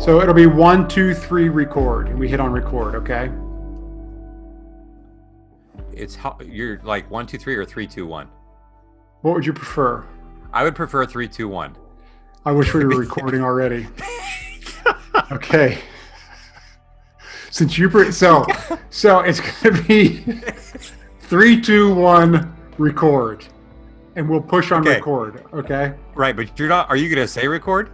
So it'll be 1, 2, 3, record, and we hit on record. Okay. You're like 1, 2, 3 or 3, 2, 1. What would you prefer? I would prefer 3, 2, 1. I wish we were recording already. Okay. Since you so it's going to be 3, 2, 1, record, and we'll push on record. Okay. Right, but you're not. Are you going to say record?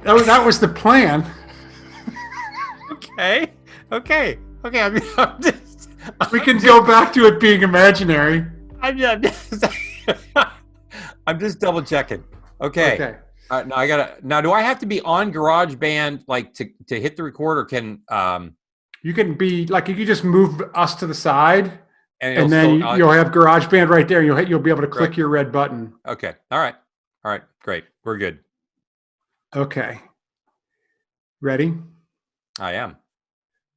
That was the plan. Okay. We can go back to it being imaginary. I'm just double checking. Okay. Now, do I have to be on GarageBand like to hit the record, or can you can be like you can just move us to the side, and then still, you'll have GarageBand right there. You'll be able to click your red button. Okay. All right. Great. We're good. Okay. Ready? I am.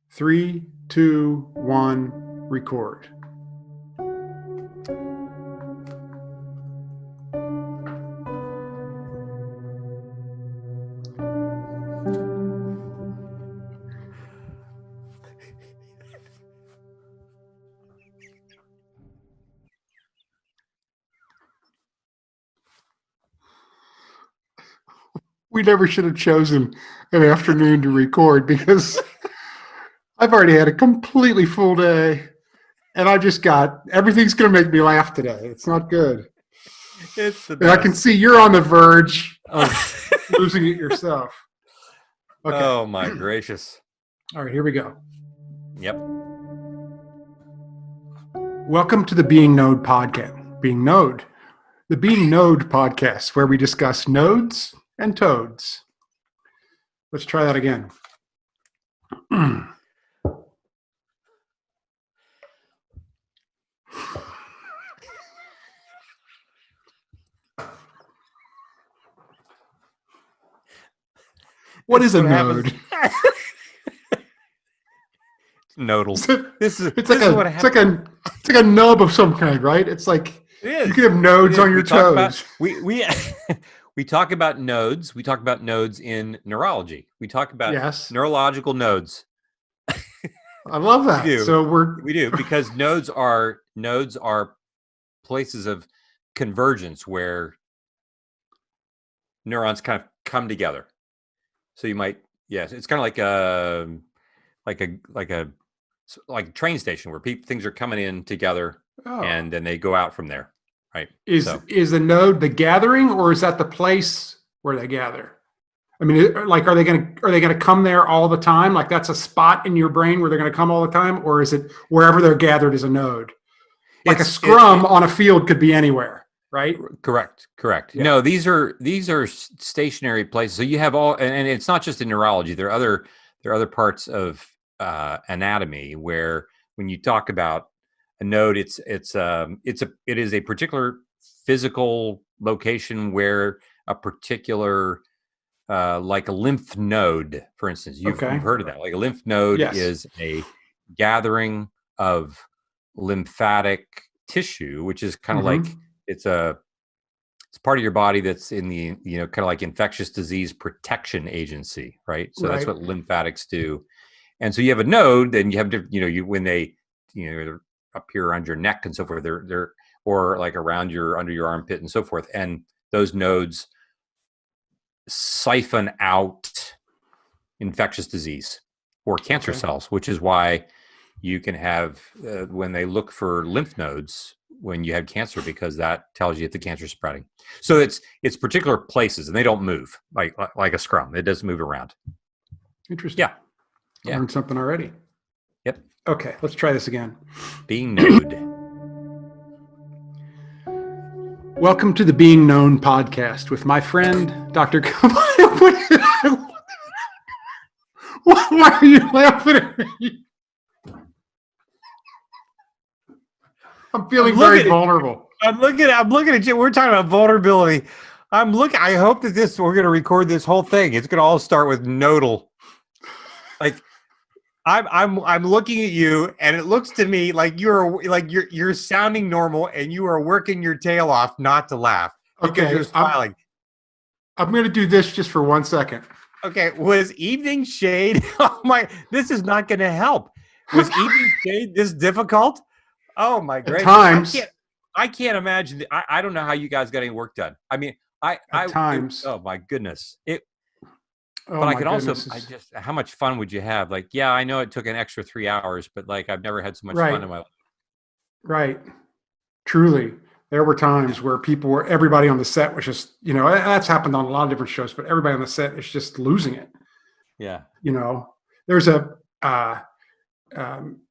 3, 2, 1, record. We never should have chosen an afternoon to record because I've already had a completely full day, and everything's going to make me laugh today. It's not good. It's the best. And I can see you're on the verge of losing it yourself. Okay. Oh my gracious. All right, here we go. Yep. Welcome to the Being Node podcast. The Being Node podcast, where we discuss nodes and toads. Let's try that again. What is a node? Nodal. It's like a nub of some kind, right? It's like you can have nodes on your toes. We talk about nodes. We talk about nodes in neurology. We talk about neurological nodes. I love that. We do because nodes are places of convergence where neurons kind of come together. So you might, it's kind of like a train station where things are coming in together and then they go out from there. Right. Is the node the gathering, or is that the place where they gather? I mean, like, are they going to come there all the time? Like that's a spot in your brain where they're going to come all the time, or is it wherever they're gathered is a node? Like a scrum on a field could be anywhere, right? Correct. Yeah. No, these are stationary places. So you have and it's not just in neurology. There are other parts of anatomy where when you talk about a node, it is a particular physical location where a particular like a lymph node, for instance, you've heard of that. Like a lymph node is a gathering of lymphatic tissue, which is kind of like it's part of your body that's in the kind of like infectious disease protection agency, right? So that's what lymphatics do. And so you have a node, and you have when they they're up here around your neck and so forth, they're or like around under your armpit and so forth, and those nodes siphon out infectious disease or cancer cells, which is why you can have when they look for lymph nodes when you have cancer, because that tells you if the cancer is spreading. So it's particular places, and they don't move like a scrum. It doesn't move around. Interesting. Yeah. I learned something already. Yep. Okay, let's try this again. Being node. Welcome to the Being Known podcast with my friend, Dr. Why are you laughing at me? I'm feeling very vulnerable. I'm looking at you. We're talking about vulnerability. I hope that we're going to record this whole thing. It's going to all start with nodal. Like I'm looking at you, and it looks to me like you're sounding normal, and you are working your tail off not to laugh because you're smiling. I'm going to do this just for 1 second. Okay, was evening shade? Oh my, this is not going to help. Was evening shade this difficult? Oh my At gracious! times, I can't imagine. I don't know how you guys got any work done. I mean, at times. oh my goodness! Oh But I my could also, goodness. how much fun would you have? Like, yeah, I know it took an extra 3 hours, but like, I've never had so much fun Right, in my life. right. Truly, there were times where everybody on the set was just, that's happened on a lot of different shows, but everybody on the set is just losing it. Yeah. You know, there's uh, um,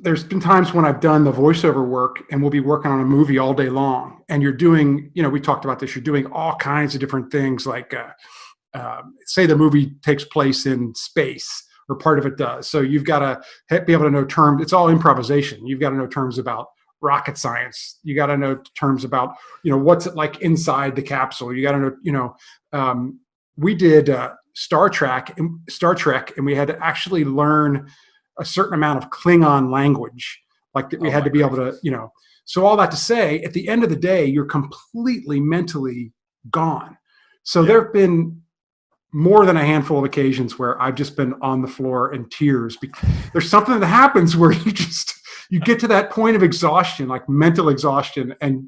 there's been times when I've done the voiceover work and we'll be working on a movie all day long, and you're doing, we talked about this, you're doing all kinds of different things, like, say the movie takes place in space, or part of it does. So you've got to be able to know terms. It's all improvisation. You've got to know terms about rocket science. You got to know terms about, what's it like inside the capsule. You got to know, we did Star Trek, and we had to actually learn a certain amount of Klingon language, like that we Oh had my to be able gracious. to. So all that to say, at the end of the day, you're completely mentally gone. So there Yeah. have been more than a handful of occasions where I've just been on the floor in tears. There's something that happens where you get to that point of exhaustion, like mental exhaustion, and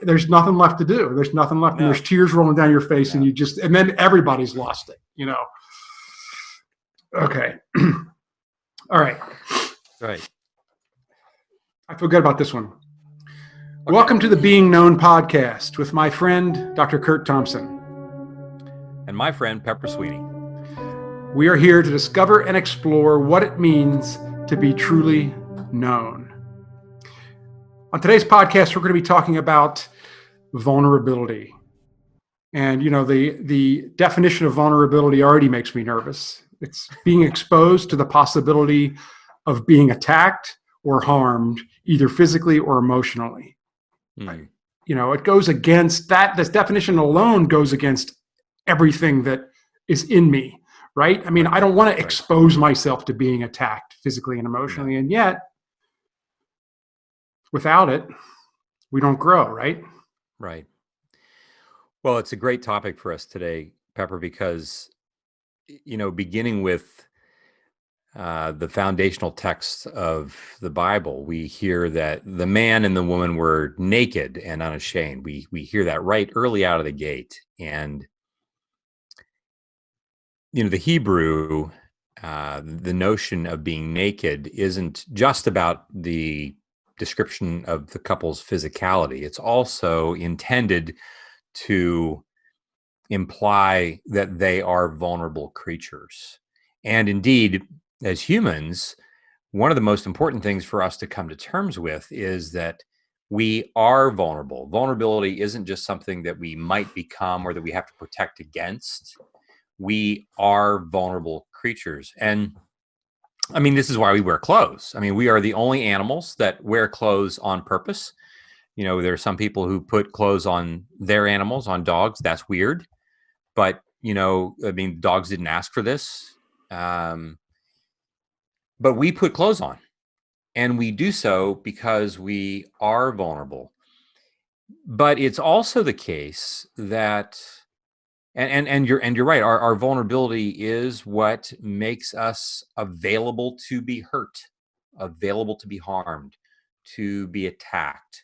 there's nothing left to do. There's nothing left, and No. there's tears rolling down your face, and No. and then everybody's lost it. Okay. All right. Right. I feel good about this one. Okay. Welcome to the Being Known podcast with my friend, Dr. CURT Thompson. And my friend Pepper Sweeney. We are here to discover and explore what it means to be truly known. On today's podcast, we're going to be talking about vulnerability. And the definition of vulnerability already makes me nervous. It's being exposed to the possibility of being attacked or harmed, either physically or emotionally. Hmm. It goes against that. This definition alone goes against everything that is in me, right? I mean, I don't want to expose myself to being attacked physically and emotionally. No. And yet, without it, we don't grow, right? Right. Well, it's a great topic for us today, Pepper, because, beginning with the foundational text of the Bible, we hear that the man and the woman were naked and unashamed. We hear that right early out of the gate. And, the Hebrew, the notion of being naked isn't just about the description of the couple's physicality. It's also intended to imply that they are vulnerable creatures. And indeed, as humans, one of the most important things for us to come to terms with is that we are vulnerable. Vulnerability isn't just something that we might become or that we have to protect against. We are vulnerable creatures. And I mean, this is why we wear clothes. I mean, we are the only animals that wear clothes on purpose. There are some people who put clothes on their animals, on dogs. That's weird. But, I mean, dogs didn't ask for this. But we put clothes on, and we do so because we are vulnerable. But it's also the case that, and you're right, our vulnerability is what makes us available to be hurt, available to be harmed, to be attacked.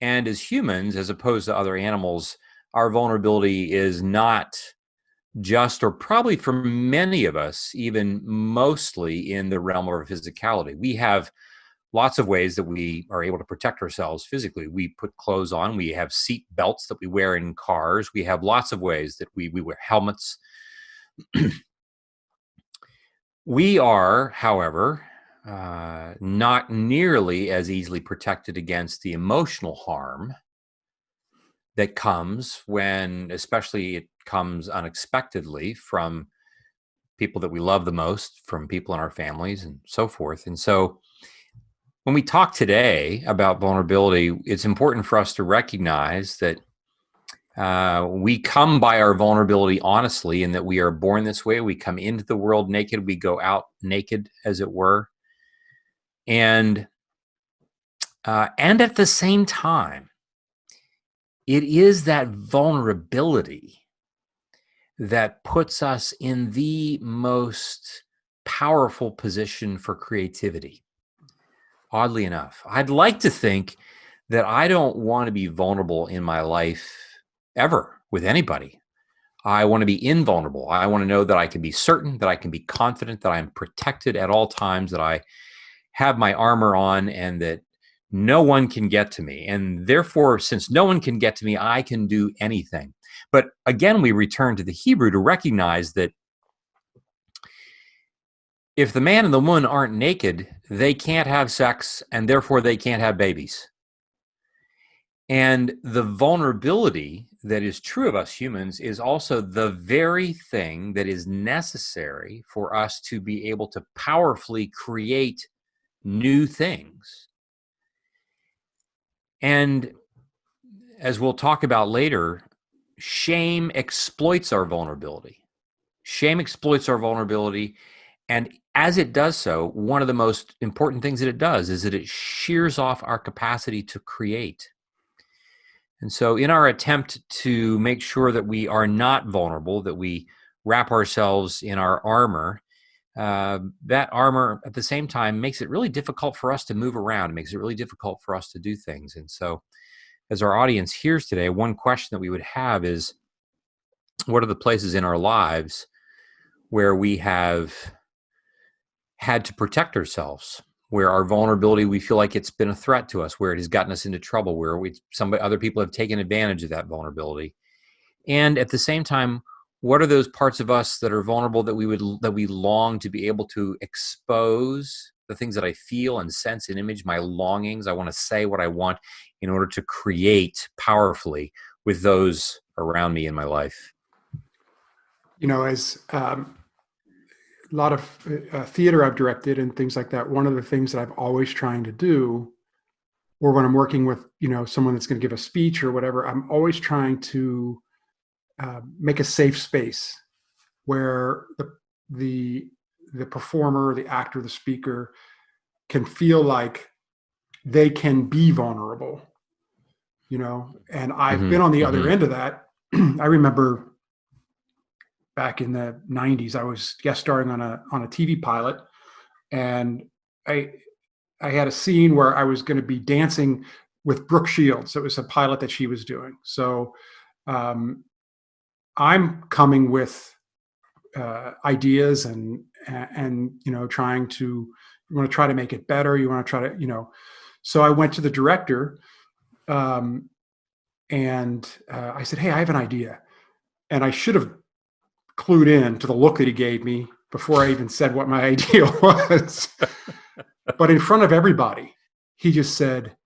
And as humans, as opposed to other animals, our vulnerability is not just, or probably for many of us, even mostly in the realm of our physicality. We have lots of ways that we are able to protect ourselves physically. We put clothes on, we have seat belts that we wear in cars, we have lots of ways that we wear helmets. We are, however, not nearly as easily protected against the emotional harm that comes when, especially it comes unexpectedly from people that we love the most, from people in our families and so forth. And so when we talk today about vulnerability, it's important for us to recognize that we come by our vulnerability honestly, and that we are born this way. We come into the world naked. We go out naked, as it were. And at the same time, it is that vulnerability that puts us in the most powerful position for creativity. Oddly enough, I'd like to think that I don't want to be vulnerable in my life ever with anybody. I want to be invulnerable. I want to know that I can be certain, that I can be confident, that I'm protected at all times, that I have my armor on, and that no one can get to me. And therefore, since no one can get to me, I can do anything. But again, we return to the Hebrew to recognize that if the man and the woman aren't naked, they can't have sex, and therefore they can't have babies. And the vulnerability that is true of us humans is also the very thing that is necessary for us to be able to powerfully create new things. And as we'll talk about later, shame exploits our vulnerability. Shame exploits our vulnerability. And as it does so, one of the most important things that it does is that it shears off our capacity to create. And so in our attempt to make sure that we are not vulnerable, that we wrap ourselves in our armor, that armor at the same time makes it really difficult for us to move around. It makes it really difficult for us to do things. And so as our audience hears today, one question that we would have is, what are the places in our lives where we have had to protect ourselves, where our vulnerability, we feel like it's been a threat to us, where it has gotten us into trouble, where other people have taken advantage of that vulnerability? And at the same time, what are those parts of us that are vulnerable that we long to be able to expose, the things that I feel and sense and image, my longings? I want to say what I want in order to create powerfully with those around me in my life. As a lot of theater I've directed and things like that, one of the things that I'm always trying to do, or when I'm working with, someone that's going to give a speech or whatever, I'm always trying to make a safe space where the performer, the actor, the speaker can feel like they can be vulnerable, and I've been on the other end of that. I remember back in the 90s, I was guest starring on a TV pilot, and I had a scene where I was going to be dancing with Brooke Shields. It was a pilot that she was doing. So I'm coming with ideas and trying to, you want to try to make it better. You want to try to, so I went to the director and I said, hey, I have an idea. And I should have clued in to the look that he gave me before I even said what my idea was. But in front of everybody, he just said,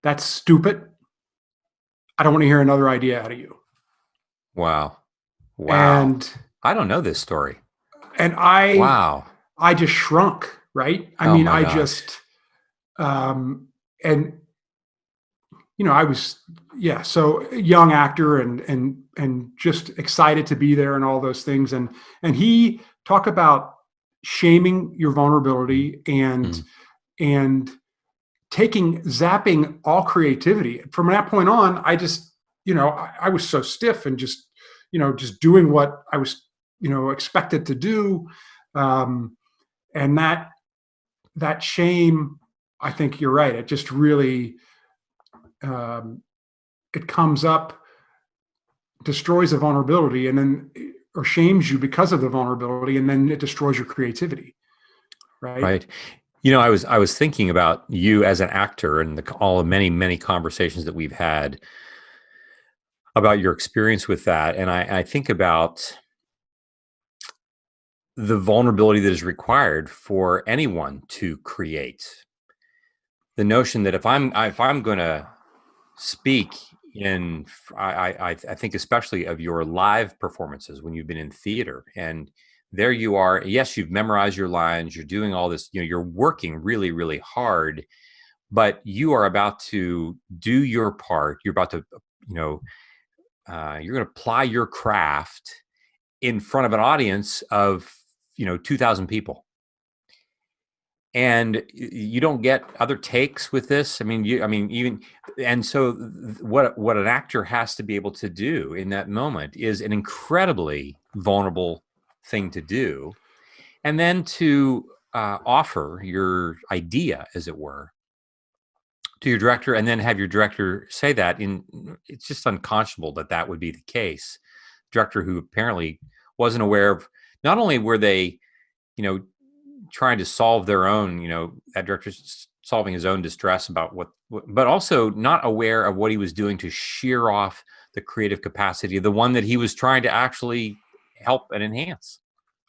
that's stupid. I don't want to hear another idea out of you. Wow. And I don't know this story. And I just shrunk, right? I mean, I just, and I was, so young actor and just excited to be there and all those things. And he talked about shaming your vulnerability and zapping all creativity. From that point on, I just, I was so stiff and just, just doing what I was, expected to do. And that shame, I think you're right. It just really, it comes up, destroys the vulnerability, and then or shames you because of the vulnerability, and then it destroys your creativity. Right. I was thinking about you as an actor and all the many conversations that we've had about your experience with that, and I think about the vulnerability that is required for anyone to create. The notion that if I'm going to speak in, I think especially of your live performances when you've been in theater, and there you are. Yes, you've memorized your lines. You're doing all this. You're working really, really hard, but you are about to do your part. You're about to, you're going to apply your craft in front of an audience of 2,000 people. and you don't get other takes with this. I mean, even, and so what an actor has to be able to do in that moment is an incredibly vulnerable thing to do, and then to offer your idea, as it were, to your director, and then have your director say that. It's just unconscionable that would be the case. Director who apparently wasn't aware of, not only were they, trying to solve their own, that director's solving his own distress about what, but also not aware of what he was doing to shear off the creative capacity of the one that he was trying to actually help and enhance.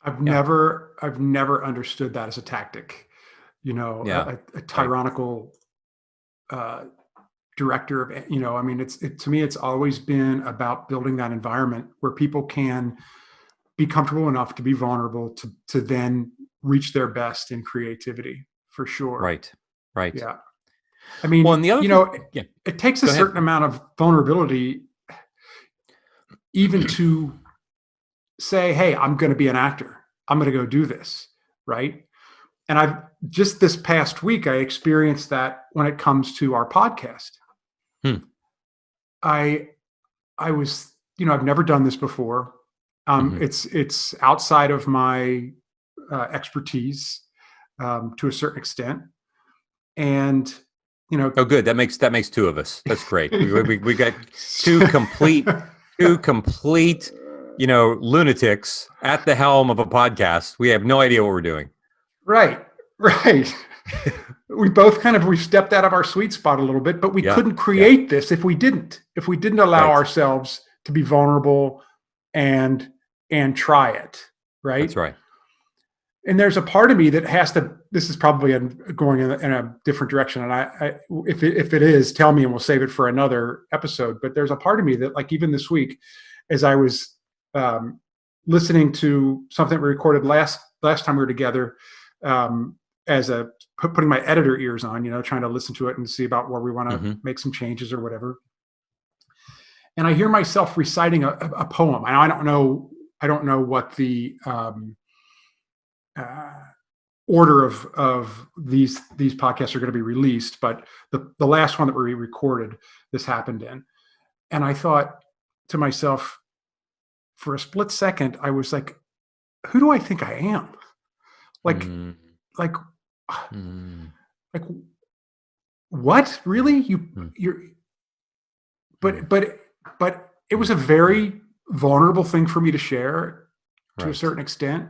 I've never understood that as a tactic, a tyrannical director of, I mean, to me, it's always been about building that environment where people can be comfortable enough to be vulnerable to then reach their best in creativity, for sure. Right. Yeah. I mean, well, it takes a certain amount of vulnerability even to say, hey, I'm going to be an actor. I'm going to go do this. Right. And I've just this past week, I experienced that when it comes to our podcast. I was, I've never done this before. It's outside of my expertise to a certain extent, and oh, good. That makes two of us. That's great. we got two complete lunatics at the helm of a podcast. We have no idea what we're doing. Right. We both we stepped out of our sweet spot a little bit, but we couldn't create this if we didn't allow ourselves to be vulnerable and try it. Right. That's right. And there's a part of me that has to, this is probably going in a different direction. And if it is, tell me and we'll save it for another episode. But there's a part of me that, like, even this week, as I was listening to something we recorded last time we were together, putting my editor ears on, trying to listen to it and see about where we want to make some changes or whatever. And I hear myself reciting a poem. And I don't know what the order of these podcasts are going to be released, but the last one that we recorded, this happened in. And I thought to myself, for a split second, I was like, who do I think I am? Like what? Really? You're but it was a very vulnerable thing for me to share to a certain extent.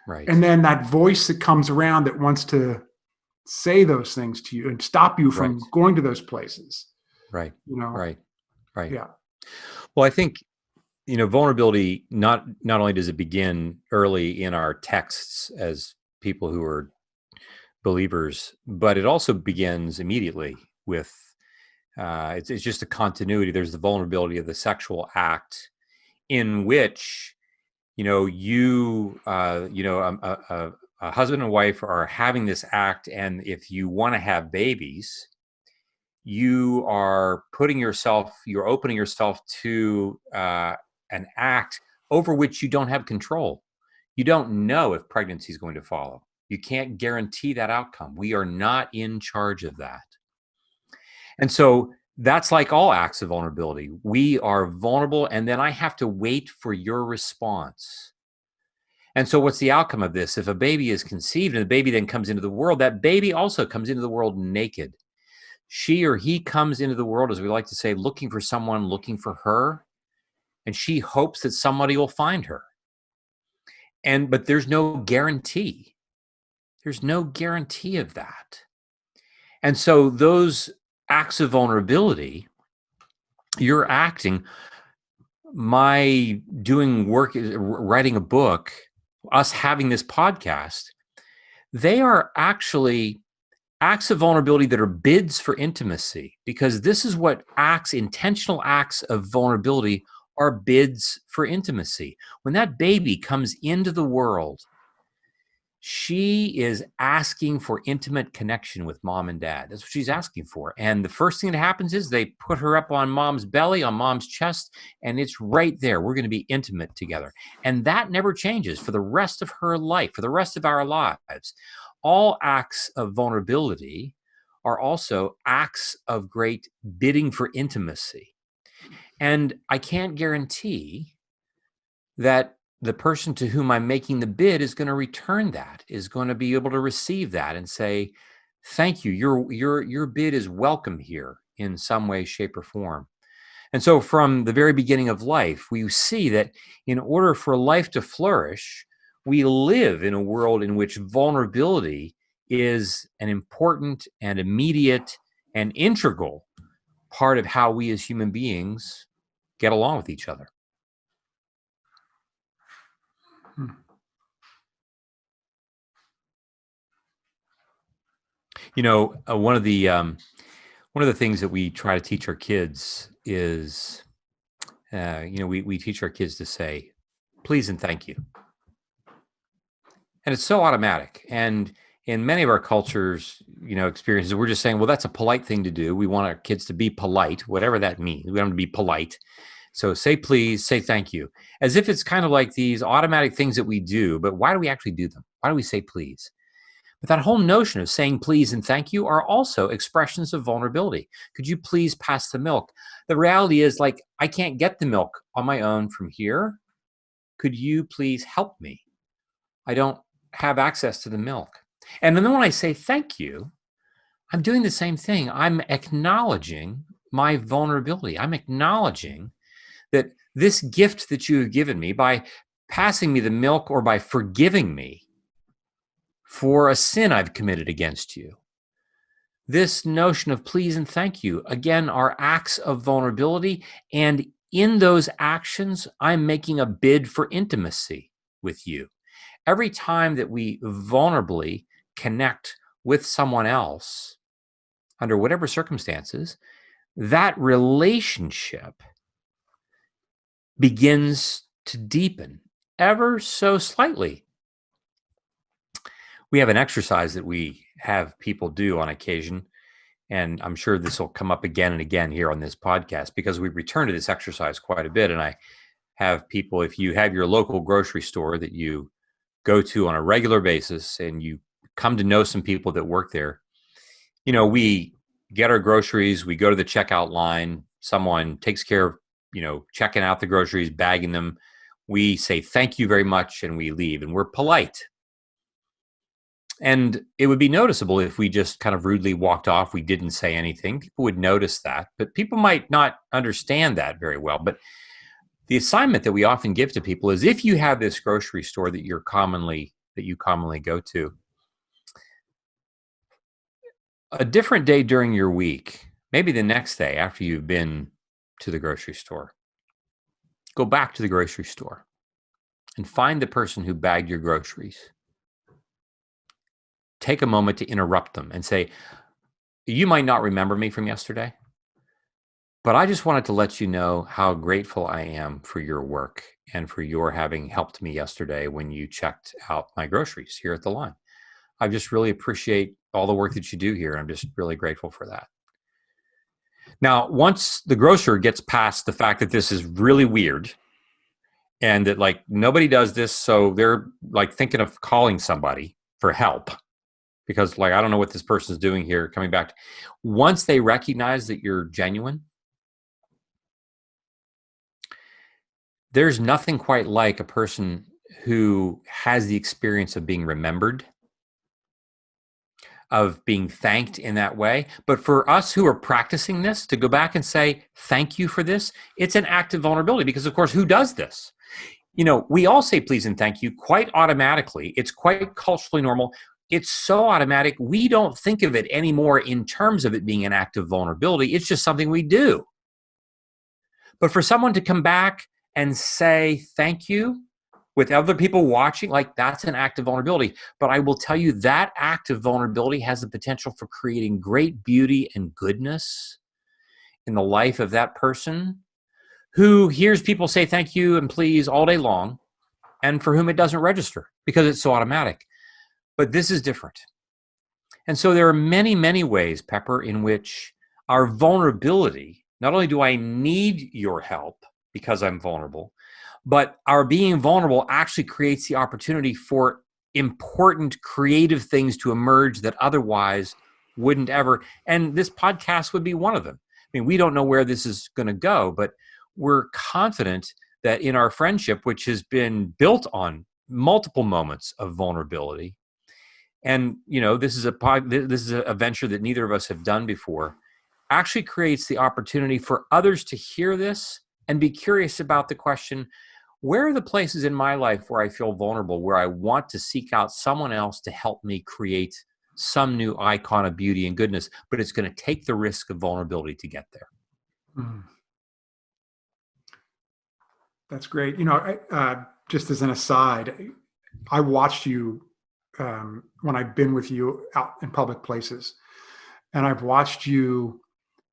Right. And then that voice that comes around that wants to say those things to you and stop you from going to those places. Right. Right. Yeah. Well, I think, vulnerability, not only does it begin early in our texts as people who are believers, but it also begins immediately with, it's just a continuity. There's the vulnerability of the sexual act in which, a husband and wife are having this act. And if you want to have babies, you are you're opening yourself to an act over which you don't have control. You don't know if pregnancy is going to follow. You can't guarantee that outcome. We are not in charge of that. And so that's like all acts of vulnerability. We are vulnerable, and then I have to wait for your response. And so what's the outcome of this? If a baby is conceived and the baby then comes into the world, that baby also comes into the world naked. She or he comes into the world, as we like to say, looking for someone, looking for her, and she hopes that somebody will find her. But there's no guarantee. There's no guarantee of that. And so those acts of vulnerability, you're acting, my doing work, writing a book, us having this podcast, they are actually acts of vulnerability that are bids for intimacy, because this is what intentional acts of vulnerability are, bids for intimacy. When that baby comes into the world, she is asking for intimate connection with mom and dad. That's what she's asking for. And the first thing that happens is they put her up on mom's belly, on mom's chest, and it's right there. We're going to be intimate together. And that never changes for the rest of her life, for the rest of our lives. all acts of vulnerability are also acts of great bidding for intimacy. And I can't guarantee that the person to whom I'm making the bid is going to return that, is going to be able to receive that and say, thank you, your bid is welcome here in some way, shape, or form. And so from the very beginning of life, we see that in order for life to flourish, we live in a world in which vulnerability is an important and immediate and integral part of how we as human beings get along with each other. You know, one of the things that we try to teach our kids is, we teach our kids to say, please and thank you. And it's so automatic. And in many of our cultures, experiences, we're just saying, well, that's a polite thing to do. We want our kids to be polite, whatever that means. We want them to be polite. So say please, say thank you, as if it's kind of like these automatic things that we do. But why do we actually do them? Why do we say please? But that whole notion of saying please and thank you are also expressions of vulnerability. Could you please pass the milk? The reality is, like, I can't get the milk on my own from here. Could you please help me? I don't have access to the milk. And then when I say thank you, I'm doing the same thing. I'm acknowledging my vulnerability. I'm acknowledging that this gift that you have given me by passing me the milk or by forgiving me for a sin I've committed against you. This notion of please and thank you, again, are acts of vulnerability. And in those actions, I'm making a bid for intimacy with you. Every time that we vulnerably connect with someone else, under whatever circumstances, that relationship begins to deepen ever so slightly. We have an exercise that we have people do on occasion, and I'm sure this will come up again and again here on this podcast because we return to this exercise quite a bit. And I have people, if you have your local grocery store that you go to on a regular basis and you come to know some people that work there, we get our groceries, we go to the checkout line, someone takes care of, checking out the groceries, bagging them. We say thank you very much and we leave, and we're polite. And it would be noticeable if we just kind of rudely walked off, we didn't say anything. People would notice that, but people might not understand that very well. But the assignment that we often give to people is, if you have this grocery store that you commonly go to, a different day during your week, maybe the next day after you've been to the grocery store, go back to the grocery store and find the person who bagged your groceries. Take a moment to interrupt them and say, you might not remember me from yesterday, but I just wanted to let you know how grateful I am for your work and for your having helped me yesterday when you checked out my groceries here at the line. I just really appreciate all the work that you do here. I'm just really grateful for that. Now, once the grocer gets past the fact that this is really weird and that, like, nobody does this, so they're like thinking of calling somebody for help because, like, I don't know what this person's doing here, coming back. Once they recognize that you're genuine, there's nothing quite like a person who has the experience of being remembered, of being thanked in that way. But for us who are practicing this, to go back and say, thank you for this, it's an act of vulnerability because, of course, who does this? We all say please and thank you quite automatically. It's quite culturally normal. It's so automatic, we don't think of it anymore in terms of it being an act of vulnerability. It's just something we do. But for someone to come back and say thank you with other people watching, like, that's an act of vulnerability. But I will tell you, that act of vulnerability has the potential for creating great beauty and goodness in the life of that person who hears people say thank you and please all day long, and for whom it doesn't register because it's so automatic. But this is different. And so there are many, many ways, Pepper, in which our vulnerability, not only do I need your help because I'm vulnerable, but our being vulnerable actually creates the opportunity for important creative things to emerge that otherwise wouldn't ever. And this podcast would be one of them. I mean, we don't know where this is going to go, but we're confident that in our friendship, which has been built on multiple moments of vulnerability, and this is a venture that neither of us have done before, actually creates the opportunity for others to hear this and be curious about the question, where are the places in my life where I feel vulnerable, where I want to seek out someone else to help me create some new icon of beauty and goodness, but it's going to take the risk of vulnerability to get there. Mm. That's great. Just as an aside, I watched you when I've been with you out in public places, and I've watched you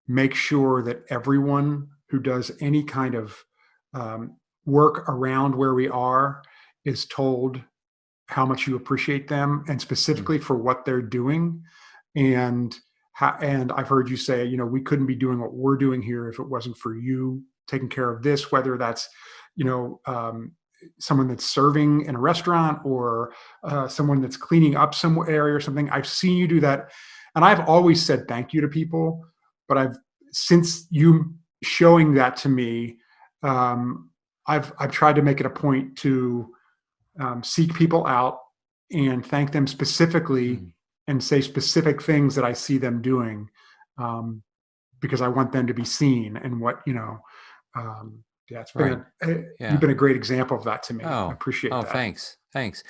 make sure that everyone who does any kind of work around where we are is told how much you appreciate them, and specifically for what they're doing. And I've heard you say, we couldn't be doing what we're doing here if it wasn't for you taking care of this, whether that's, someone that's serving in a restaurant or someone that's cleaning up some area or something. I've seen you do that. And I've always said thank you to people, but since you showing that to me, I've tried to make it a point to seek people out and thank them specifically and say specific things that I see them doing, because I want them to be seen. And it's been you've been a great example of that to me. I appreciate that. Thanks.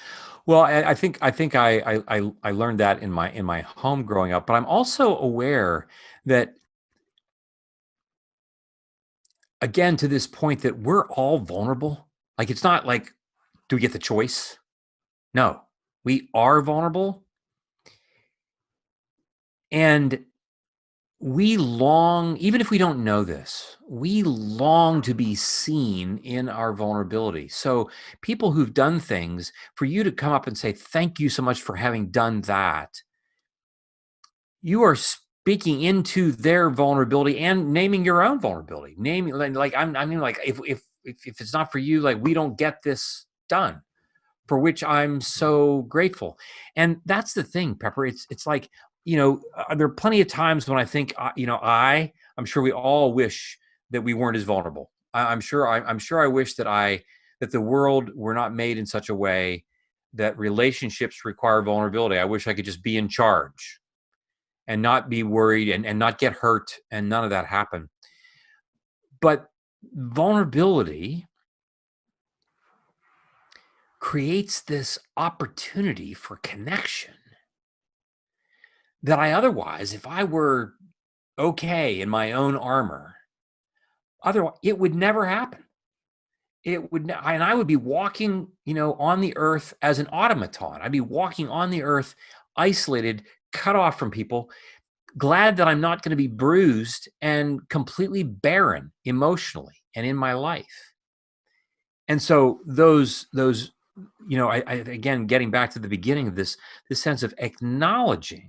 Well, I think I learned that in my home growing up, but I'm also aware that, again, to this point, that we're all vulnerable. Like, it's not like, do we get the choice? No, we are vulnerable. And we long, even if we don't know this, we long to be seen in our vulnerability. So people who've done things, for you to come up and say, thank you so much for having done that, you are speaking into their vulnerability and naming your own vulnerability. Naming, if it's not for you, like, we don't get this done, for which I'm so grateful. And that's the thing, Pepper. It's like, there are plenty of times when I think, I'm sure we all wish that we weren't as vulnerable. I'm sure I wish that the world were not made in such a way that relationships require vulnerability. I wish I could just be in charge and not be worried and not get hurt, and none of that happen. But vulnerability creates this opportunity for connection that I otherwise, if I were okay in my own armor, otherwise it would never happen. And I would be walking, on the earth as an automaton. I'd be walking on the earth, isolated, cut off from people, glad that I'm not going to be bruised and completely barren emotionally and in my life. And so those, again, getting back to the beginning of this sense of acknowledging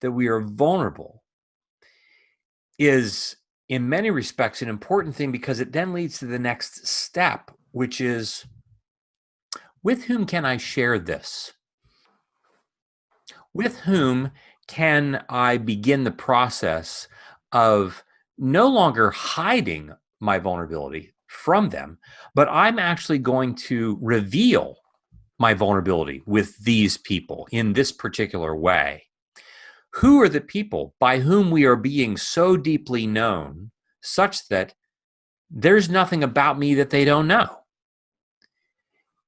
that we are vulnerable is, in many respects, an important thing, because it then leads to the next step, which is, with whom can I share this? With whom can I begin the process of no longer hiding my vulnerability from them, but I'm actually going to reveal my vulnerability with these people in this particular way? Who are the people by whom we are being so deeply known, such that there's nothing about me that they don't know?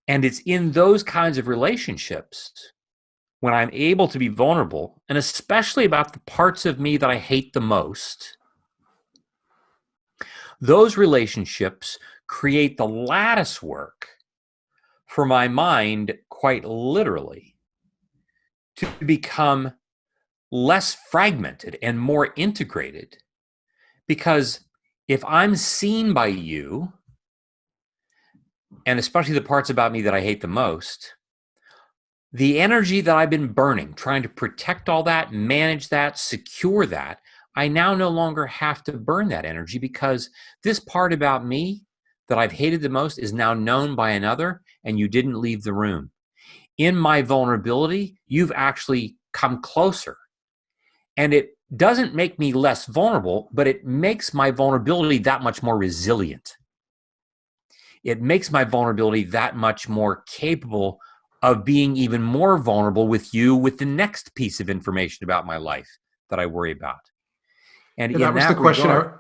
And it's in those kinds of relationships, when I'm able to be vulnerable, and especially about the parts of me that I hate the most, those relationships create the lattice work for my mind, quite literally, to become less fragmented and more integrated. Because if I'm seen by you, and especially the parts about me that I hate the most, the energy that I've been burning, trying to protect all that, manage that, secure that, I now no longer have to burn that energy, because this part about me that I've hated the most is now known by another, and you didn't leave the room. in my vulnerability, you've actually come closer. And it doesn't make me less vulnerable, but it makes my vulnerability that much more resilient. It makes my vulnerability that much more capable of being even more vulnerable with you with the next piece of information about my life that I worry about. And that was the question.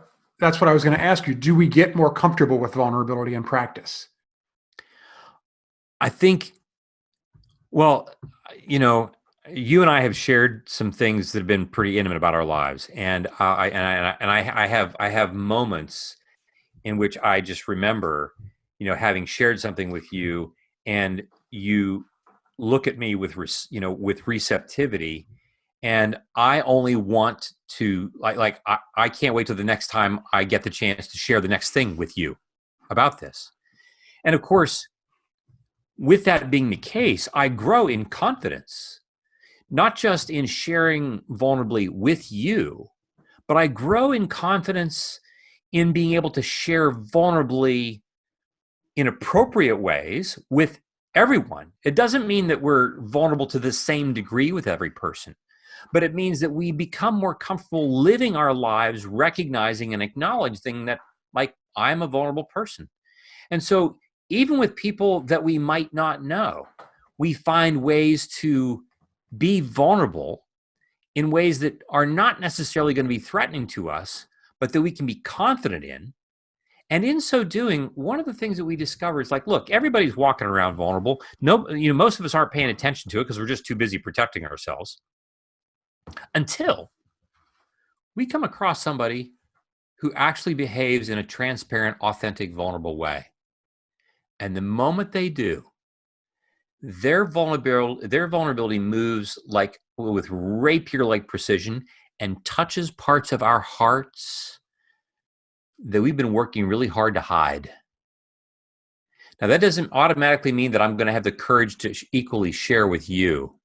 That's what I was going to ask you. Do we get more comfortable with vulnerability in practice? I think, well, you know, you and I have shared some things that have been pretty intimate about our lives, and I have moments in which I just remember, having shared something with you, and you look at me with with receptivity, and I only want to I can't wait till the next time I get the chance to share the next thing with you about this. And of course, with that being the case, I grow in confidence, not just in sharing vulnerably with you, but I grow in confidence in being able to share vulnerably in appropriate ways with everyone. It doesn't mean that we're vulnerable to the same degree with every person, but it means that we become more comfortable living our lives, recognizing and acknowledging that, like, I'm a vulnerable person. And so even with people that we might not know, we find ways to be vulnerable in ways that are not necessarily going to be threatening to us, but that we can be confident in. And in so doing, one of the things that we discover is, like, look, everybody's walking around vulnerable. No, most of us aren't paying attention to it because we're just too busy protecting ourselves, until we come across somebody who actually behaves in a transparent, authentic, vulnerable way. And the moment they do, their vulnerability moves like with rapier-like precision and touches parts of our hearts that we've been working really hard to hide. Now, that doesn't automatically mean that I'm going to have the courage to equally share with you,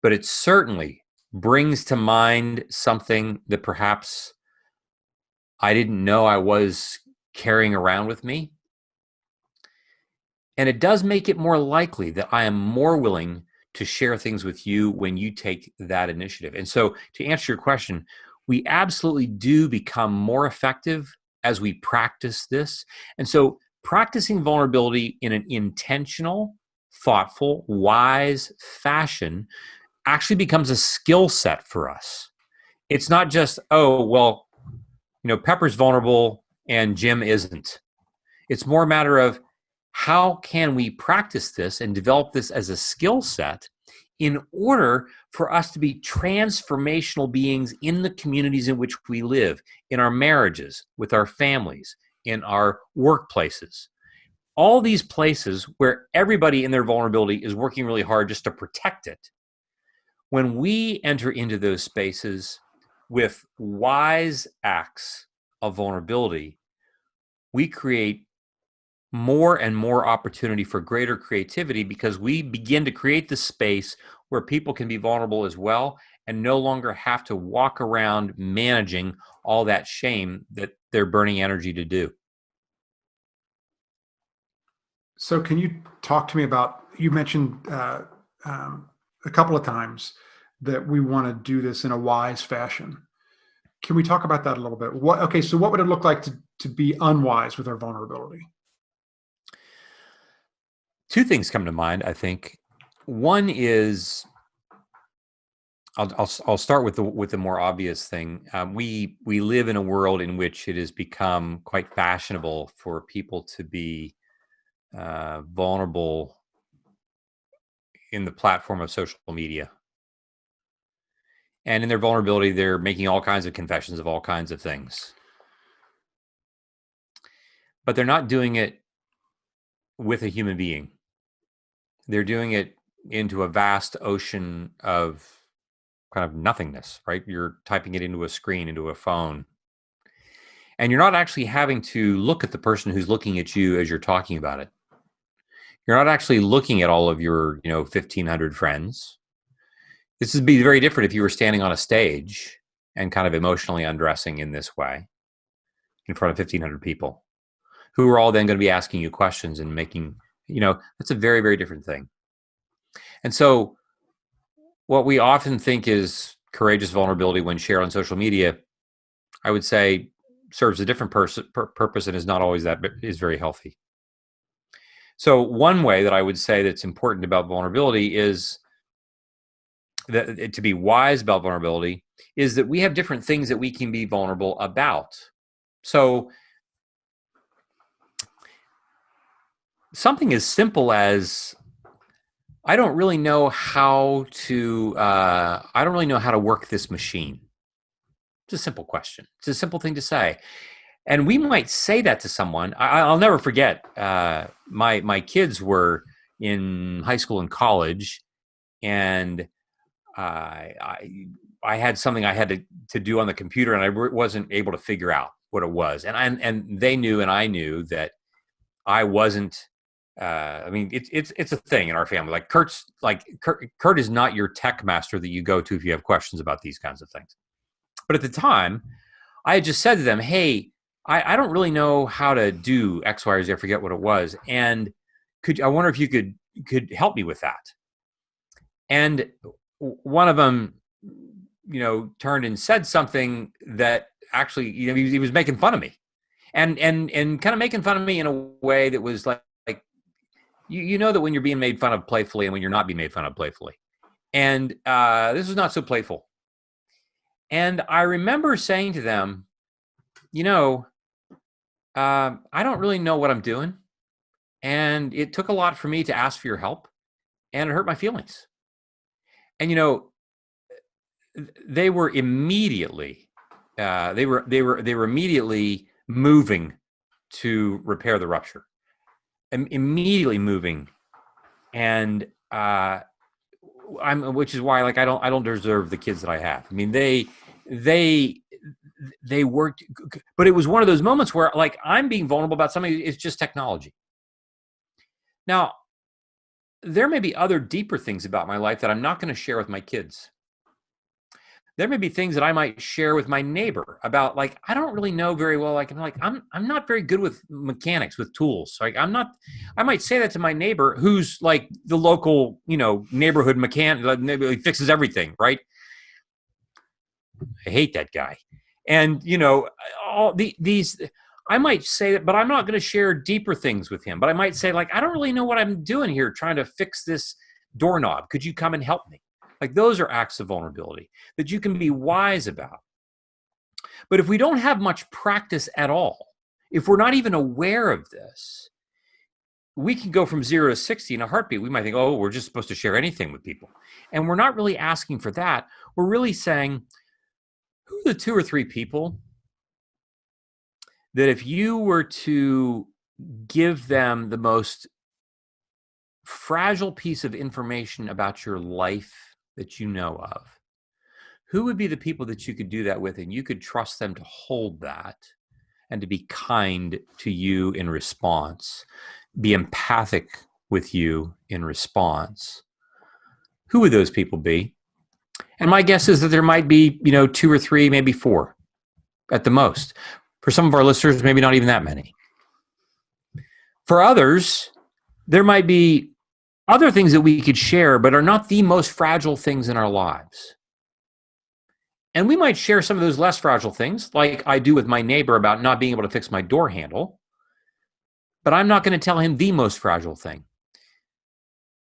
but it certainly brings to mind something that perhaps I didn't know I was carrying around with me. And it does make it more likely that I am more willing to share things with you when you take that initiative. And so, to answer your question, we absolutely do become more effective as we practice this. And so, practicing vulnerability in an intentional, thoughtful, wise fashion actually becomes a skill set for us. It's not just, oh, well, Pepper's vulnerable and Jim isn't. It's more a matter of, how can we practice this and develop this as a skill set in order for us to be transformational beings in the communities in which we live, in our marriages, with our families, in our workplaces, all these places where everybody in their vulnerability is working really hard just to protect it. When we enter into those spaces with wise acts of vulnerability, we create more and more opportunity for greater creativity, because we begin to create the space where people can be vulnerable as well and no longer have to walk around managing all that shame that they're burning energy to do. So can you talk to me about, you mentioned a couple of times that we want to do this in a wise fashion. Can we talk about that a little bit? So what would it look like to be unwise with our vulnerability? Two things come to mind, I think. One is, I'll start with the more obvious thing. We live in a world in which it has become quite fashionable for people to be vulnerable in the platform of social media. And in their vulnerability, they're making all kinds of confessions of all kinds of things. But they're not doing it with a human being. They're doing it into a vast ocean of kind of nothingness, right? You're typing it into a screen, into a phone. And you're not actually having to look at the person who's looking at you as you're talking about it. You're not actually looking at all of your, 1,500 friends. This would be very different if you were standing on a stage and kind of emotionally undressing in this way in front of 1,500 people who are all then going to be asking you questions and making, that's a very, very different thing. And so what we often think is courageous vulnerability when shared on social media, I would say serves a different purpose and is not always is very healthy. So one way that I would say that's important about vulnerability is that to be wise about vulnerability is that we have different things that we can be vulnerable about. So something as simple as I don't really know how to work this machine. It's a simple question. It's a simple thing to say. And we might say that to someone. I'll never forget. My kids were in high school and college, and I had something I had to do on the computer, and I wasn't able to figure out what it was. And they knew, and I knew that I wasn't. I mean, it's a thing in our family. Like Kurt is not your tech master that you go to if you have questions about these kinds of things. But at the time, I had just said to them, "Hey, I don't really know how to do X, Y, or Z. I forget what it was. And I wonder if you could help me with that." And one of them, turned and said something that actually, he was making fun of me, and kind of making fun of me in a way that was like you know that when you're being made fun of playfully and when you're not being made fun of playfully. And this was not so playful. And I remember saying to them, I don't really know what I'm doing. And it took a lot for me to ask for your help, and it hurt my feelings. And, they were immediately, they were immediately moving to repair the rupture, immediately moving. And, which is why, like, I don't deserve the kids that I have. I mean, they worked, but it was one of those moments where, like, I'm being vulnerable about something. It's just technology. Now, there may be other deeper things about my life that I'm not going to share with my kids. There may be things that I might share with my neighbor about, like, I don't really know very well. I'm not very good with mechanics, with tools. Like, I might say that to my neighbor who's like the local, neighborhood mechanic, he fixes everything, right? I hate that guy. And, all these, I might say that, but I'm not going to share deeper things with him. But I might say, like, I don't really know what I'm doing here trying to fix this doorknob. Could you come and help me? Like, those are acts of vulnerability that you can be wise about. But if we don't have much practice at all, if we're not even aware of this, we can go from 0 to 60 in a heartbeat. We might think, oh, we're just supposed to share anything with people. And we're not really asking for that. We're really saying, who are the 2 or 3 people that if you were to give them the most fragile piece of information about your life that you know of, who would be the people that you could do that with, and you could trust them to hold that and to be kind to you in response, be empathic with you in response? Who would those people be? And my guess is that there might be, 2 or 3, maybe 4 at the most. For some of our listeners, maybe not even that many. For others, there might be other things that we could share, but are not the most fragile things in our lives. And we might share some of those less fragile things, like I do with my neighbor about not being able to fix my door handle, but I'm not going to tell him the most fragile thing.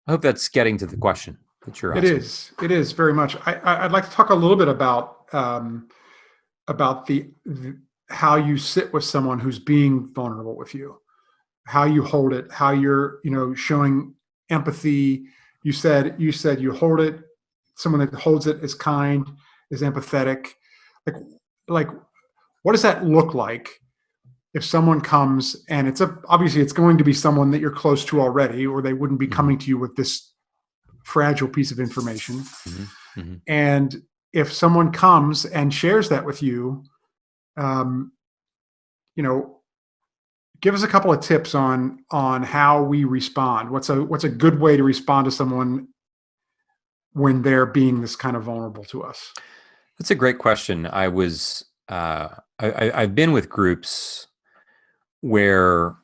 I hope that's getting to the question that you're asking. It is very much. I'd like to talk a little bit about the how you sit with someone who's being vulnerable with you, how you hold it, how you're, showing empathy. You said you hold it. Someone that holds it is kind, is empathetic. Like, what does that look like if someone comes and obviously it's going to be someone that you're close to already, or they wouldn't be coming to you with this fragile piece of information. Mm-hmm. Mm-hmm. And if someone comes and shares that with you, give us a couple of tips on how we respond. What's a good way to respond to someone when they're being this kind of vulnerable to us? That's a great question. I've been with groups where,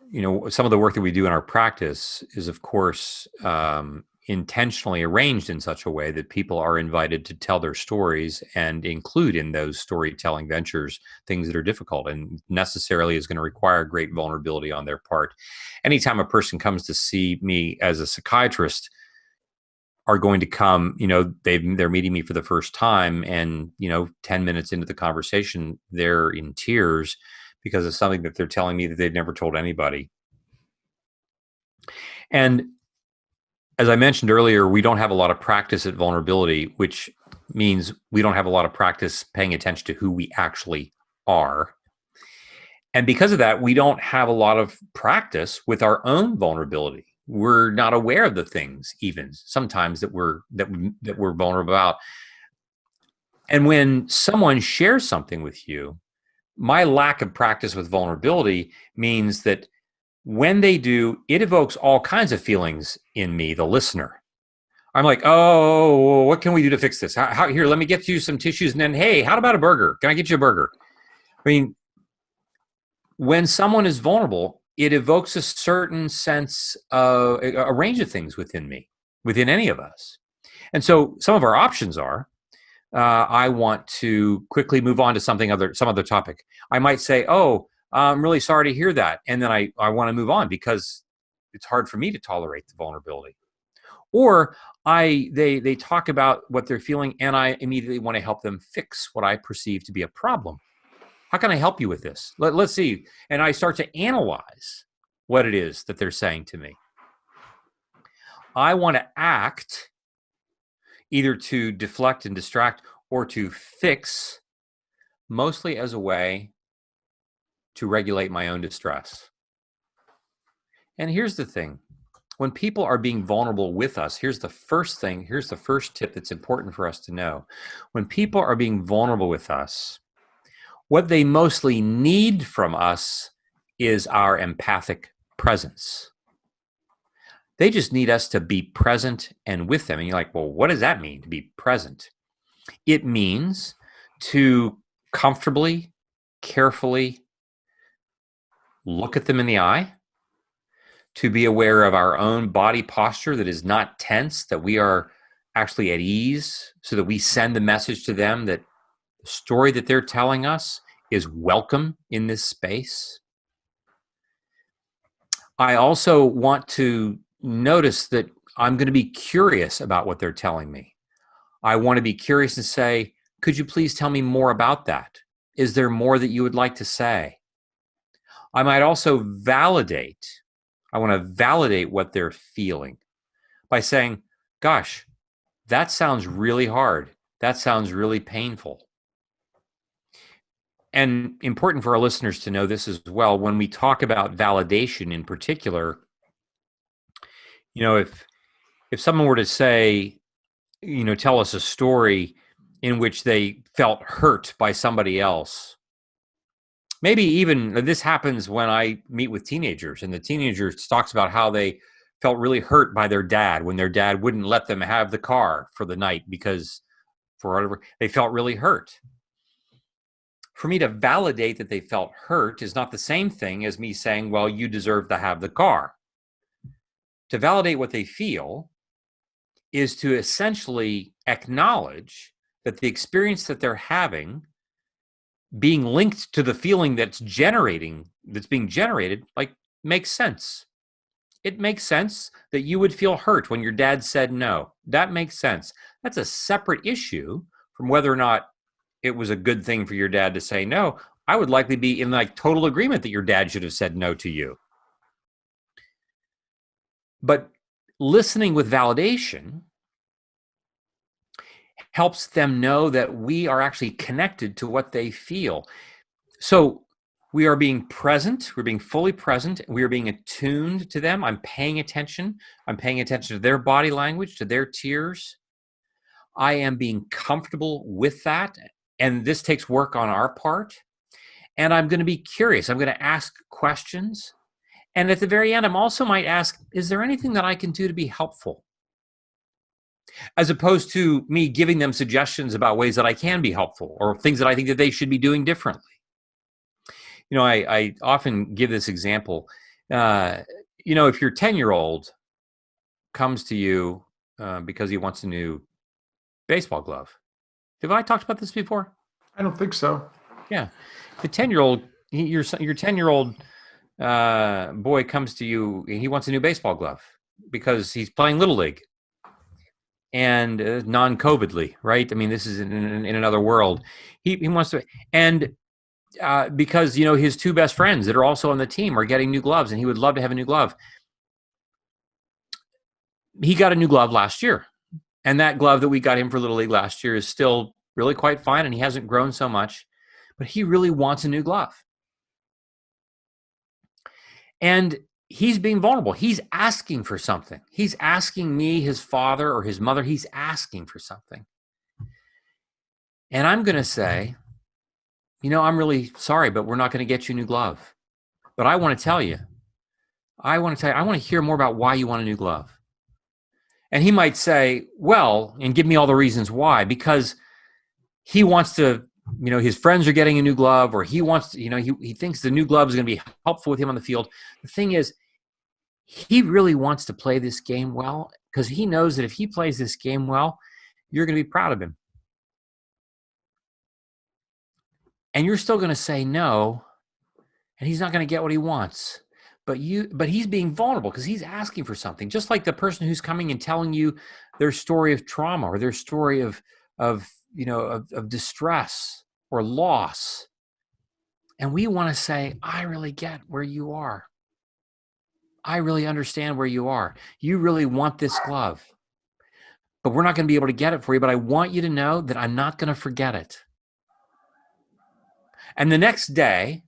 some of the work that we do in our practice is, of course, intentionally arranged in such a way that people are invited to tell their stories and include in those storytelling ventures things that are difficult and necessarily is going to require great vulnerability on their part. Anytime a person comes to see me as a psychiatrist, are going to come, they're meeting me for the first time, and 10 minutes into the conversation, they're in tears because of something that they're telling me that they've never told anybody. And as I mentioned earlier, we don't have a lot of practice at vulnerability, which means we don't have a lot of practice paying attention to who we actually are. And because of that, we don't have a lot of practice with our own vulnerability. We're not aware of the things, even sometimes, that we're vulnerable about. And when someone shares something with you, my lack of practice with vulnerability means that when they do, it evokes all kinds of feelings in me, the listener. I'm like, oh, what can we do to fix this? Here, let me get you some tissues, and then, hey, how about a burger? Can I get you a burger? I mean, when someone is vulnerable, it evokes a certain sense of a range of things within me, within any of us. And so some of our options are, I want to quickly move on to some other topic. I might say, oh, I'm really sorry to hear that. And then I want to move on because it's hard for me to tolerate the vulnerability. Or they talk about what they're feeling, and I immediately want to help them fix what I perceive to be a problem. How can I help you with this? Let's see. And I start to analyze what it is that they're saying to me. I want to act either to deflect and distract or to fix, mostly as a way to regulate my own distress. And here's the thing. When people are being vulnerable with us, here's the first tip that's important for us to know. When people are being vulnerable with us, what they mostly need from us is our empathic presence. They just need us to be present and with them. And you're like, well, what does that mean, to be present? It means to comfortably, carefully look at them in the eye, to be aware of our own body posture that is not tense, that we are actually at ease, so that we send the message to them that the story that they're telling us is welcome in this space. I also want to notice that I'm going to be curious about what they're telling me. I want to be curious and say, could you please tell me more about that? Is there more that you would like to say? I might also validate. I want to validate what they're feeling by saying, gosh, that sounds really hard. That sounds really painful. And important for our listeners to know this as well. When we talk about validation in particular, if someone were to say, tell us a story in which they felt hurt by somebody else, maybe even this happens when I meet with teenagers, and the teenager talks about how they felt really hurt by their dad when their dad wouldn't let them have the car for the night because for whatever, they felt really hurt. For me to validate that they felt hurt is not the same thing as me saying, well, you deserve to have the car. To validate what they feel is to essentially acknowledge that the experience that they're having, being linked to the feeling that's being generated, makes sense. It makes sense that you would feel hurt when your dad said no. That makes sense. That's a separate issue from whether or not it was a good thing for your dad to say no. I would likely be in total agreement that your dad should have said no to you. But listening with validation helps them know that we are actually connected to what they feel. So we are being present, we're being fully present, we are being attuned to them. I'm paying attention. I'm paying attention to their body language, to their tears. I am being comfortable with that. And this takes work on our part. And I'm going to be curious. I'm going to ask questions. And at the very end, I'm also might ask, is there anything that I can do to be helpful? As opposed to me giving them suggestions about ways that I can be helpful or things that I think that they should be doing differently. I often give this example. If your 10-year-old comes to you because he wants a new baseball glove. Have I talked about this before? I don't think so. Yeah, the 10-year-old, your 10-year-old boy comes to you. He wants a new baseball glove because he's playing Little League and non-COVIDly, right? I mean, this is in another world. He wants to, and because his two best friends that are also on the team are getting new gloves, and he would love to have a new glove. He got a new glove last year, and that glove that we got him for Little League last year is still really quite fine, and he hasn't grown so much, but he really wants a new glove. And he's being vulnerable. He's asking for something. He's asking me, his father or his mother, he's asking for something. And I'm going to say, I'm really sorry, but we're not going to get you a new glove. But I want to tell you, I want to hear more about why you want a new glove. And he might say, well, and give me all the reasons why, because he wants to, his friends are getting a new glove, or he wants to, he thinks the new glove is going to be helpful with him on the field. The thing is, he really wants to play this game well, because he knows that if he plays this game well, you're going to be proud of him. And you're still going to say no, and he's not going to get what he wants. But he's being vulnerable because he's asking for something, just like the person who's coming and telling you their story of trauma or their story of distress or loss. And we want to say, I really get where you are. I really understand where you are. You really want this glove, but we're not going to be able to get it for you. But I want you to know that I'm not going to forget it. And the next day,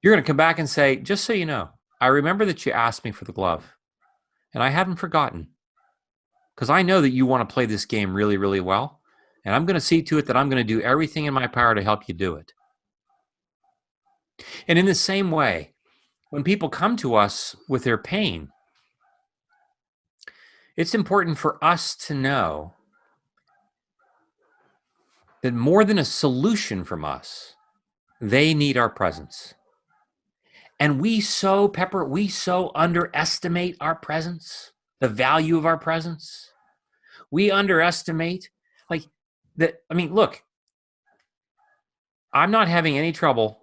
you're going to come back and say, just so you know, I remember that you asked me for the glove, and I haven't forgotten, because I know that you want to play this game really, really well, and I'm going to see to it that I'm going to do everything in my power to help you do it. And in the same way, when people come to us with their pain, it's important for us to know that more than a solution from us, they need our presence. And we so underestimate our presence, the value of our presence. We underestimate look, I'm not having any trouble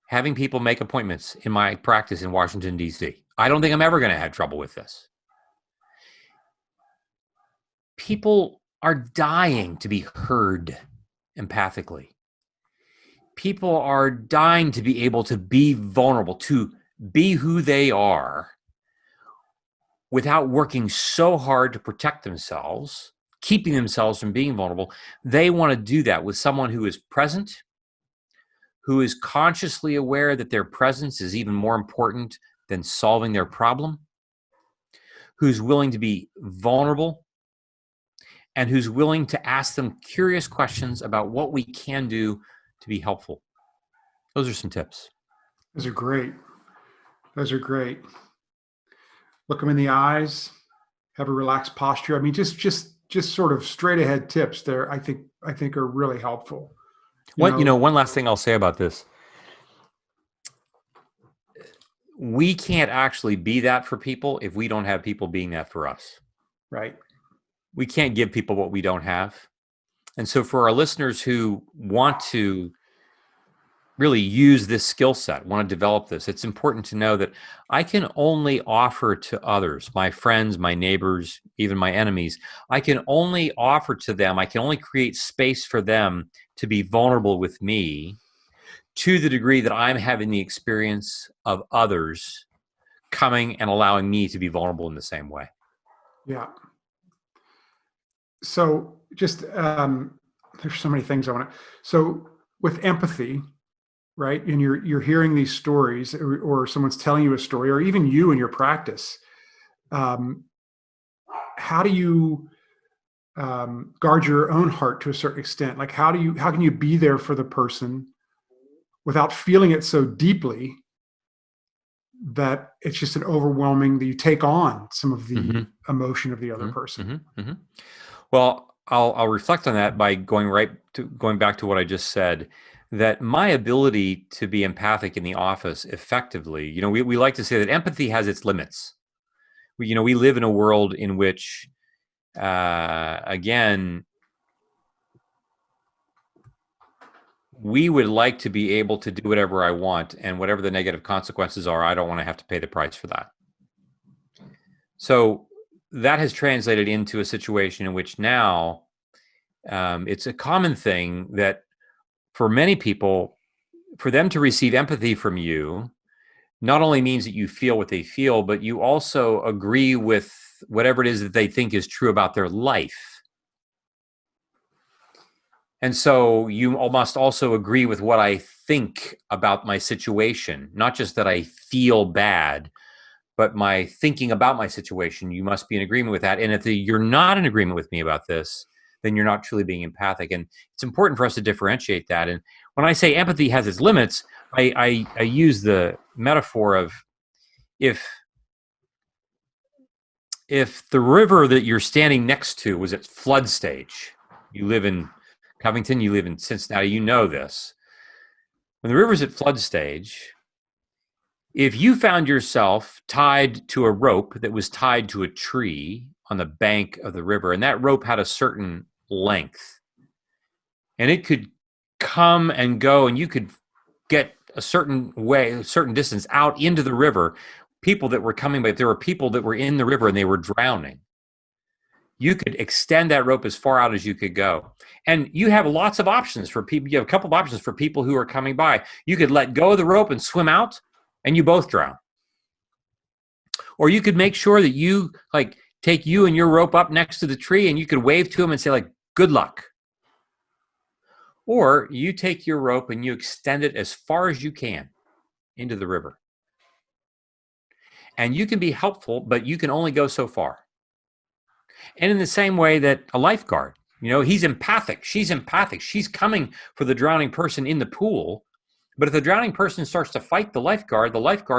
having people make appointments in my practice in Washington, D.C. I don't think I'm ever going to have trouble with this. People are dying to be heard empathically. People are dying to be able to be vulnerable, to be who they are without working so hard to protect themselves, keeping themselves from being vulnerable. They want to do that with someone who is present, who is consciously aware that their presence is even more important than solving their problem, who's willing to be vulnerable, and who's willing to ask them curious questions about what we can do to be helpful. Those are some tips. Those are great. Look them in the eyes, have a relaxed posture. I mean, just sort of straight ahead tips there, I think are really helpful. One last thing I'll say about this. We can't actually be that for people if we don't have people being that for us. Right. We can't give people what we don't have. And so for our listeners who want to really use this skill set, want to develop this, it's important to know that I can only offer to others, my friends, my neighbors, even my enemies, I can only offer to them, I can only create space for them to be vulnerable with me to the degree that I'm having the experience of others coming and allowing me to be vulnerable in the same way. Yeah. So just, there's so many things I want to, so with empathy, right? And you're hearing these stories, or someone's telling you a story, or even you in your practice. How do you guard your own heart to a certain extent? Like, how can you be there for the person without feeling it so deeply that it's just an overwhelming, that you take on some of the emotion of the other person? Well, I'll reflect on that by going back to what I just said, that my ability to be empathic in the office effectively, we like to say that empathy has its limits. We live in a world in which again, we would like to be able to do whatever I want, and whatever the negative consequences are, I don't want to have to pay the price for that. So that has translated into a situation in which now it's a common thing that for many people, for them to receive empathy from you, not only means that you feel what they feel, but you also agree with whatever it is that they think is true about their life. And so you must also agree with what I think about my situation, not just that I feel bad, but my thinking about my situation. You must be in agreement with that. And if you're not in agreement with me about this, then you're not truly being empathic. And it's important for us to differentiate that. And when I say empathy has its limits, I use the metaphor of if the river that you're standing next to was at flood stage, you live in Covington, you live in Cincinnati, you know this. When the river's at flood stage, if you found yourself tied to a rope that was tied to a tree on the bank of the river, and that rope had a certain length, and it could come and go, and you could get a certain way, a certain distance out into the river, people that were coming, but there were people that were in the river and they were drowning. You could extend that rope as far out as you could go. And you have lots of options for people. You have a couple of options for people who are coming by. You could let go of the rope and swim out, and you both drown. Or you could make sure that you take you and your rope up next to the tree, and you could wave to them and say good luck. Or you take your rope and you extend it as far as you can into the river. And you can be helpful, but you can only go so far. And in the same way that a lifeguard, he's empathic, she's empathic, she's coming for the drowning person in the pool. But if the drowning person starts to fight the lifeguard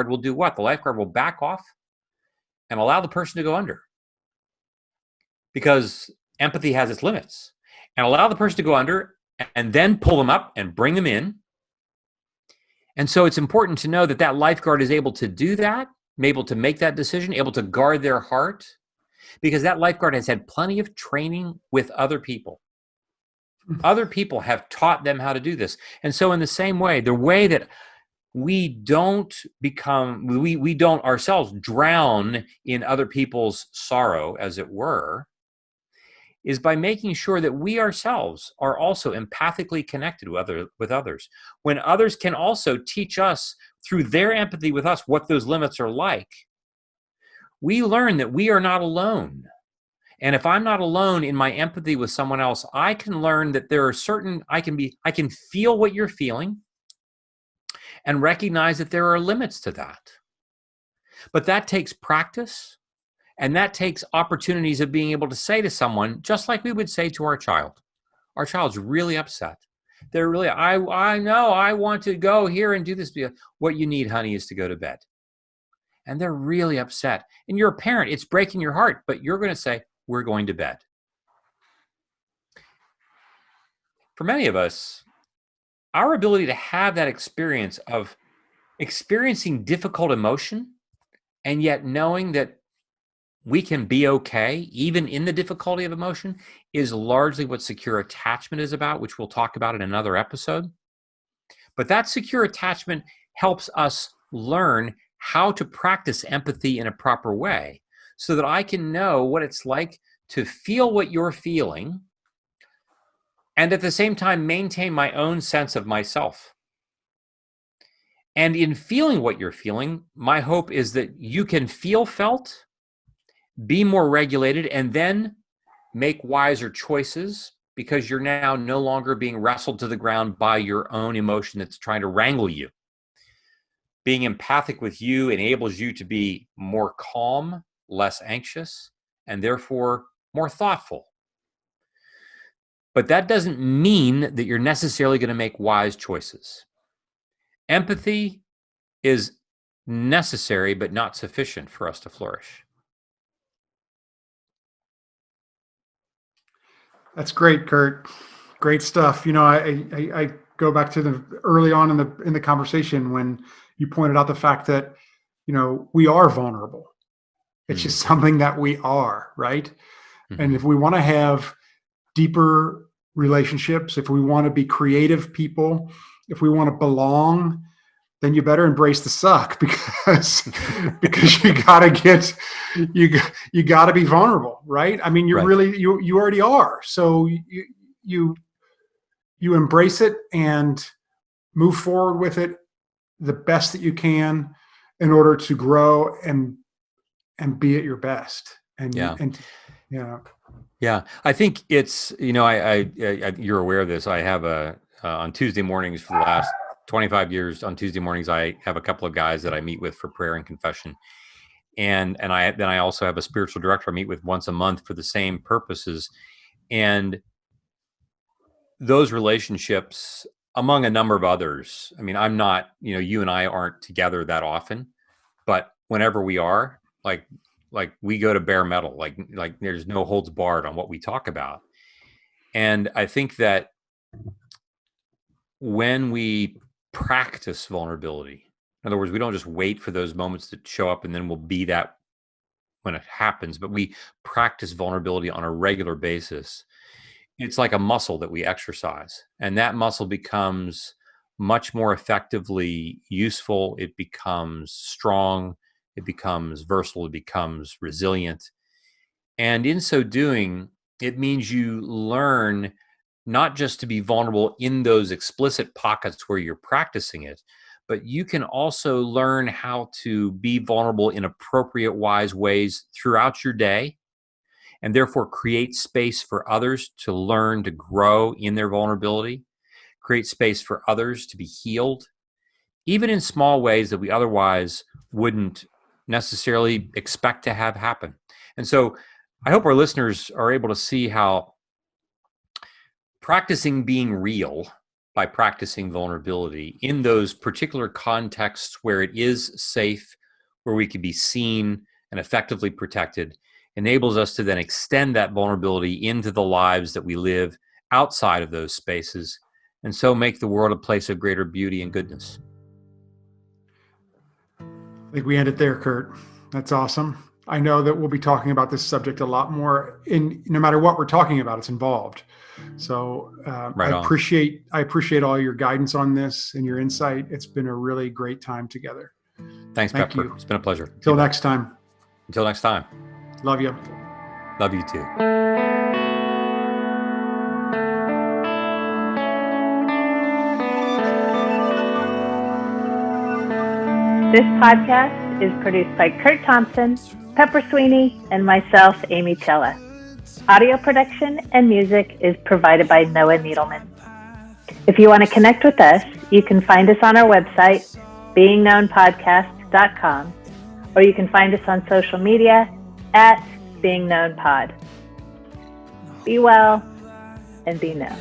will do what? The lifeguard will back off and allow the person to go under. Because empathy has its limits. And allow the person to go under and then pull them up and bring them in. And so it's important to know that that lifeguard is able to do that, able to make that decision, able to guard their heart, because that lifeguard has had plenty of training with other people. Other people have taught them how to do this. And so in the same way, the way that we don't ourselves drown in other people's sorrow, as it were, is by making sure that we ourselves are also empathically connected with others. When others can also teach us through their empathy with us what those limits are like, we learn that we are not alone. And if I'm not alone in my empathy with someone else, I can learn that there are I can feel what you're feeling and recognize that there are limits to that. But that takes practice, and that takes opportunities of being able to say to someone, just like we would say to our child. Our child's really upset. They're really, I know, I want to go here and do this. What you need, honey, is to go to bed. And they're really upset. And you're a parent, it's breaking your heart, but you're going to say, we're going to bed. For many of us, our ability to have that experience of experiencing difficult emotion and yet knowing that we can be okay, even in the difficulty of emotion, is largely what secure attachment is about, which we'll talk about in another episode. But that secure attachment helps us learn how to practice empathy in a proper way so that I can know what it's like to feel what you're feeling and at the same time maintain my own sense of myself. And in feeling what you're feeling, my hope is that you can feel felt, be more regulated, and then make wiser choices because you're now no longer being wrestled to the ground by your own emotion that's trying to wrangle you. Being empathic with you enables you to be more calm, less anxious, and therefore more thoughtful. But that doesn't mean that you're necessarily going to make wise choices. Empathy is necessary but not sufficient for us to flourish. That's great, Kurt. Great stuff. I go back to the early on in the conversation when you pointed out the fact that, we are vulnerable. It's just something that we are, right? And if we want to have deeper relationships, if we want to be creative people, if we want to belong, then you better embrace the suck, because you gotta be vulnerable, right? I mean, you're Right. you already are. So you embrace it and move forward with it the best that you can in order to grow and be at your best. Yeah. Yeah. Yeah. I think it's, you're aware of this. I have on Tuesday mornings for the last 25 years, on Tuesday mornings, I have a couple of guys that I meet with for prayer and confession. And I also have a spiritual director I meet with once a month for the same purposes. And those relationships, among a number of others, I mean, I'm not, you and I aren't together that often, but whenever we are, like we go to bare metal, like there's no holds barred on what we talk about. And I think that when we practice vulnerability, in other words, we don't just wait for those moments to show up and then we'll be that when it happens, but we practice vulnerability on a regular basis. It's like a muscle that we exercise, and that muscle becomes much more effectively useful. It becomes strong. It becomes versatile. It becomes resilient. And in so doing, it means you learn not just to be vulnerable in those explicit pockets where you're practicing it, but you can also learn how to be vulnerable in appropriate, wise ways throughout your day, and therefore create space for others to learn to grow in their vulnerability, create space for others to be healed, even in small ways that we otherwise wouldn't necessarily expect to have happen. And so I hope our listeners are able to see how practicing being real by practicing vulnerability in those particular contexts where it is safe, where we can be seen and effectively protected, enables us to then extend that vulnerability into the lives that we live outside of those spaces, and so make the world a place of greater beauty and goodness. I think we end it there, Kurt. That's awesome. I know that we'll be talking about this subject a lot more, no matter what we're talking about, it's involved. So Right I on. appreciate all your guidance on this and your insight. It's been a really great time together. Thanks, Thank Pepper. you. It's been a pleasure. Till next time. Until next time. Love you. Love you too. This podcast is produced by Kurt Thompson, Pepper Sweeney, and myself, Amy Chella. Audio production and music is provided by Noah Needleman. If you want to connect with us, you can find us on our website, beingknownpodcast.com, or you can find us on social media at beingknownpod. Be well and be known.